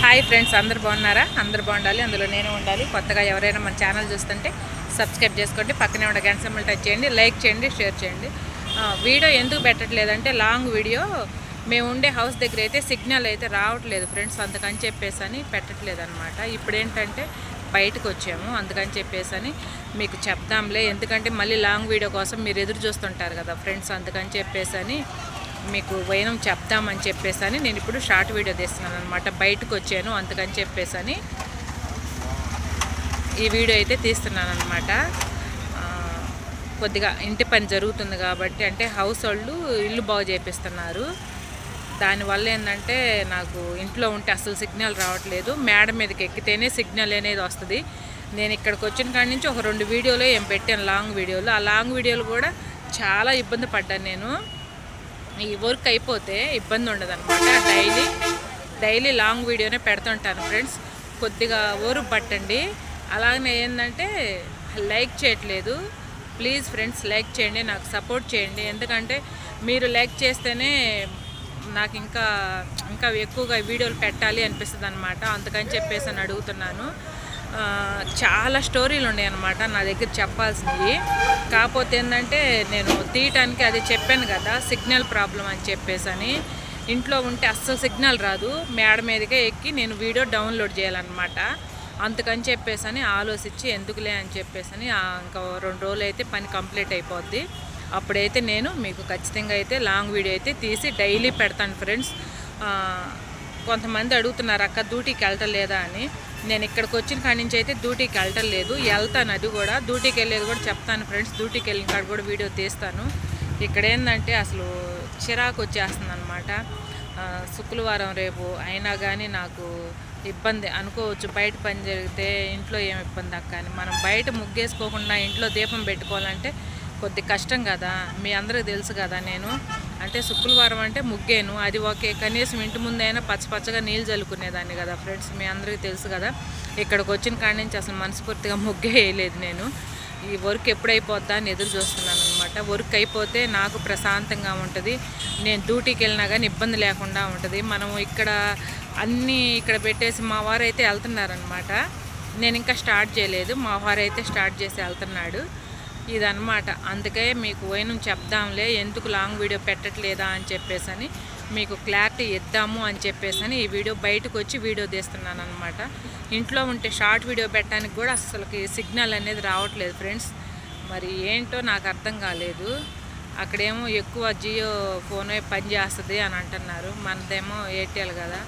Hi friends, అందరు బాగున్నారా? అందరు బాగుండాలి, అందులో నేను ఉండాలి. కొత్తగా ఎవరైనా మన ఛానల్ చూస్తుంటే సబ్స్క్రైబ్ చేసుకోండి, పక్కనే ఉన్న గంట సింబల్ టచ్ చేయండి, లైక్ చేయండి, షేర్ చేయండి. వీడియో ఎందుకు పెట్టట్లేదంటే లాంగ్ వీడియో మేము ఉండే హౌస్ దగ్గర అయితే సిగ్నల్ అయితే రావట్లేదు ఫ్రెండ్స్, అందుకని చెప్పేసి అని పెట్టట్లేదు అనమాట. ఇప్పుడు ఏంటంటే బయటకు వచ్చాము, అందుకని చెప్పేసి అని మీకు చెప్దాంలే, ఎందుకంటే మళ్ళీ లాంగ్ వీడియో కోసం మీరు ఎదురు చూస్తుంటారు కదా ఫ్రెండ్స్, అందుకని చెప్పేసి అని మీకు వైనం చెప్దామని చెప్పేసి అని నేను ఇప్పుడు షార్ట్ వీడియో తీస్తున్నాను అనమాట. బయటకు వచ్చాను అందుకని చెప్పేసి అని ఈ వీడియో అయితే తీస్తున్నాను అనమాట. కొద్దిగా ఇంటి పని జరుగుతుంది కాబట్టి, అంటే హౌస్ వాళ్ళు ఇల్లు బాగు చేపిస్తున్నారు. దానివల్ల ఏంటంటే నాకు ఇంట్లో ఉంటే అసలు సిగ్నల్ రావట్లేదు, మేడ మీదకి ఎక్కితేనే సిగ్నల్ అనేది వస్తుంది. నేను ఇక్కడికి వచ్చిన కాడి నుంచి ఒక 2 వీడియోలు ఏం పెట్టాను, లాంగ్ వీడియోలు. ఆ లాంగ్ వీడియోలు కూడా చాలా ఇబ్బంది పడ్డాను నేను. ఈ వర్క్ అయిపోతే ఇబ్బంది ఉండదు అనమాట. డైలీ లాంగ్ వీడియోనే పెడుతుంటాను ఫ్రెండ్స్. కొద్దిగా ఓరు పట్టండి. అలాగనే ఏంటంటే లైక్ చేయట్లేదు, ప్లీజ్ ఫ్రెండ్స్ లైక్ చేయండి, నాకు సపోర్ట్ చేయండి. ఎందుకంటే మీరు లైక్ చేస్తేనే నాకు ఇంకా ఎక్కువగా వీడియోలు పెట్టాలి అనిపిస్తుంది అనమాట. అందుకని చెప్పేసి అని అడుగుతున్నాను. చాలా స్టోరీలు ఉన్నాయి అన్నమాట నా దగ్గర చెప్పాల్సినవి. కాకపోతే ఏంటంటే నేను తీయటానికి అది చెప్పాను కదా, సిగ్నల్ ప్రాబ్లం అని చెప్పేసి అని. ఇంట్లో ఉంటే అస్సలు సిగ్నల్ రాదు, మేడ మీదకే ఎక్కి నేను వీడియో డౌన్లోడ్ చేయాలన్నమాట. అందుకని చెప్పేసి అని ఆలోచించి ఎందుకులే అని చెప్పేసి అని ఇంకా 2 రోజులు అయితే పని కంప్లీట్ అయిపోద్ది. అప్పుడైతే నేను మీకు ఖచ్చితంగా అయితే లాంగ్ వీడియో అయితే తీసి డైలీ పెడతాను ఫ్రెండ్స్. కొంతమంది అడుగుతున్నారు, అక్క డ్యూటీకి వెళ్ళటం లేదా అని. నేను ఇక్కడికి వచ్చిన కాడి నుంచి అయితే డ్యూటీకి వెళ్ళటం లేదు, వెళ్తాను. అది కూడా డ్యూటీకి వెళ్ళేది కూడా చెప్తాను ఫ్రెండ్స్. డ్యూటీకి వెళ్ళిన కాడ కూడా వీడియో తీస్తాను. ఇక్కడ ఏంటంటే అసలు చిరాకు వచ్చేస్తుంది అనమాట. శుక్రవారం రేపు అయినా కానీ నాకు ఇబ్బంది అనుకోవచ్చు. బయట పని జరిగితే ఇంట్లో ఏమి ఇబ్బంది అక్క అని. మనం బయట ముగ్గేసుకోకుండా ఇంట్లో దీపం పెట్టుకోవాలంటే కొద్ది కష్టం కదా, మీ అందరికీ తెలుసు కదా. నేను అంటే శుక్రవారం అంటే ముగ్గేను, అది ఓకే, కనీసం ఇంటి ముందైనా పచ్చగా నీళ్ళు చల్లుకునేదాన్ని కదా ఫ్రెండ్స్, మీ అందరికీ తెలుసు కదా. ఇక్కడికి వచ్చిన కాడి నుంచి అసలు మనస్ఫూర్తిగా ముగ్గే వేయలేదు నేను. ఈ వర్క్ ఎప్పుడైపోద్దా అని ఎదురు చూస్తున్నాను అనమాట. వర్క్ అయిపోతే నాకు ప్రశాంతంగా ఉంటుంది, నేను డ్యూటీకి వెళ్ళినా కానీ ఇబ్బంది లేకుండా ఉంటుంది. మనం ఇక్కడ అన్నీ ఇక్కడ పెట్టేసి మా వారు అయితే వెళ్తున్నారనమాట. నేను ఇంకా స్టార్ట్ చేయలేదు, మా వారు అయితే స్టార్ట్ చేసి వెళ్తున్నాడు. ఇదన్నమాట. అందుకే మీకు వైనం చెప్దాంలే, ఎందుకు లాంగ్ వీడియో పెట్టట్లేదా అని చెప్పేసి అని మీకు క్లారిటీ ఇద్దాము అని చెప్పేసి అని ఈ వీడియో బయటకు వచ్చి వీడియో తీస్తున్నాను అనమాట. ఇంట్లో ఉంటే షార్ట్ వీడియో పెట్టడానికి కూడా అసలుకి సిగ్నల్ అనేది రావట్లేదు ఫ్రెండ్స్. మరి ఏంటో నాకు అర్థం కాలేదు. అక్కడేమో ఎక్కువ జియో ఫోనే పని చేస్తుంది అని అంటున్నారు, మనదేమో ఎయిర్టెల్ కదా.